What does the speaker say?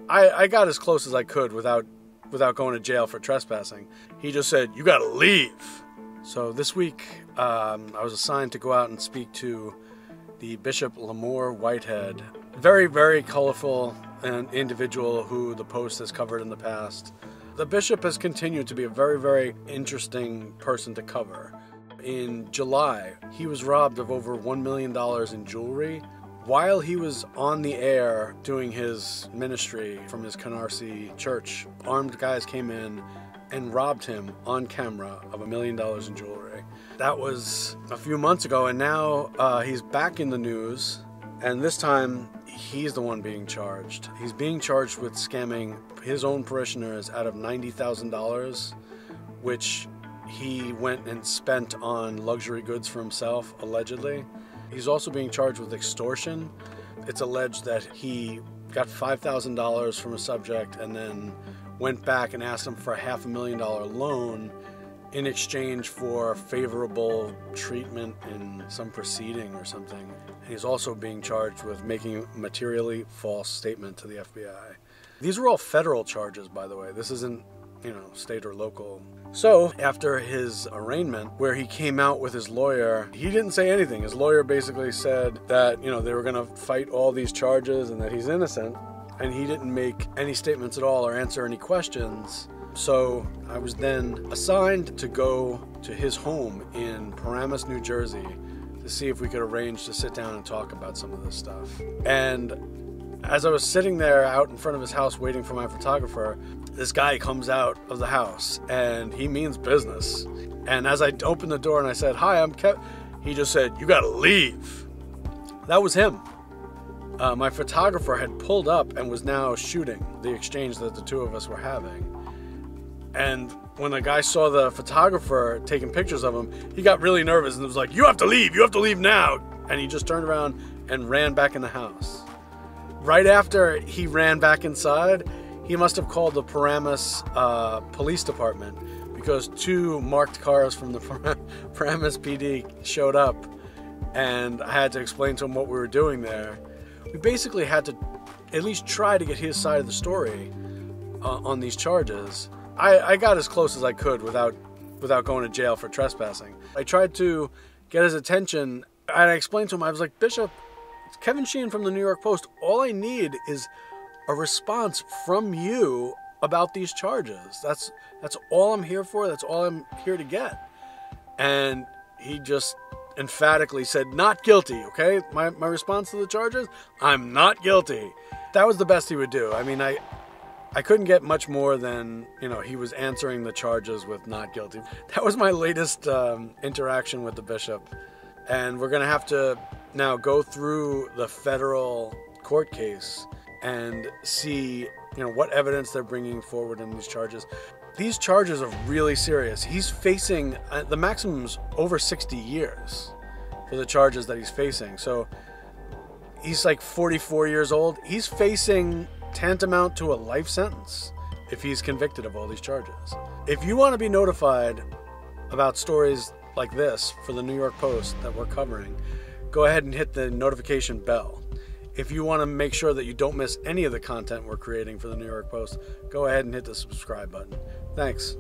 I got as close as I could without going to jail for trespassing. He just said, "You gotta leave." So this week, I was assigned to go out and speak to the Bishop Lamor Whitehead. Very, very colorful and individual who the Post has covered in the past. The bishop has continued to be a very, very interesting person to cover. In July, he was robbed of over $1 million in jewelry while he was on the air doing his ministry from his Canarsie church. Armed guys came in and robbed him on camera of $1 million in jewelry. That was a few months ago, and now he's back in the news, and this time he's the one being charged. He's being charged with scamming his own parishioners out of $90,000, which he went and spent on luxury goods for himself, allegedly. He's also being charged with extortion. It's alleged that he got $5,000 from a subject and then went back and asked him for a $500,000 loan in exchange for favorable treatment in some proceeding or something. And he's also being charged with making a materially false statement to the FBI. These were all federal charges, by the way. This isn't, state or local. So after his arraignment, where he came out with his lawyer, he didn't say anything. His lawyer basically said that, they were going to fight all these charges and that he's innocent. And he didn't make any statements at all or answer any questions. So I was then assigned to go to his home in Paramus, New Jersey, to see if we could arrange to sit down and talk about some of this stuff. And as I was sitting there out in front of his house waiting for my photographer, this guy comes out of the house and he means business. And as I opened the door and I said, "Hi, I'm Kevin," he just said, "You gotta leave." That was him. My photographer had pulled up and was now shooting the exchange that the two of us were having. And when the guy saw the photographer taking pictures of him, he got really nervous and was like, "You have to leave now." And he just turned around and ran back in the house. Right after he ran back inside, he must have called the Paramus police department, because two marked cars from the Paramus PD showed up, and I had to explain to him what we were doing there. We basically had to at least try to get his side of the story on these charges. I got as close as I could without going to jail for trespassing. I tried to get his attention, and I explained to him, I was like, "Bishop, it's Kevin Sheehan from the New York Post. All I need is a response from you about these charges. That's all I'm here for. That's all I'm here to get." And he just emphatically said, "Not guilty, okay? My response to the charges, I'm not guilty." That was the best he would do. I mean, I couldn't get much more than, he was answering the charges with "not guilty." That was my latest interaction with the bishop. And we're going to have to now go through the federal court case and see, what evidence they're bringing forward in these charges. These charges are really serious. He's facing, the maximum's over 60 years for the charges that he's facing. So he's like 44 years old. He's facing tantamount to a life sentence if he's convicted of all these charges. If you want to be notified about stories like this for the New York Post that we're covering, go ahead and hit the notification bell. If you want to make sure that you don't miss any of the content we're creating for the New York Post, go ahead and hit the subscribe button. Thanks.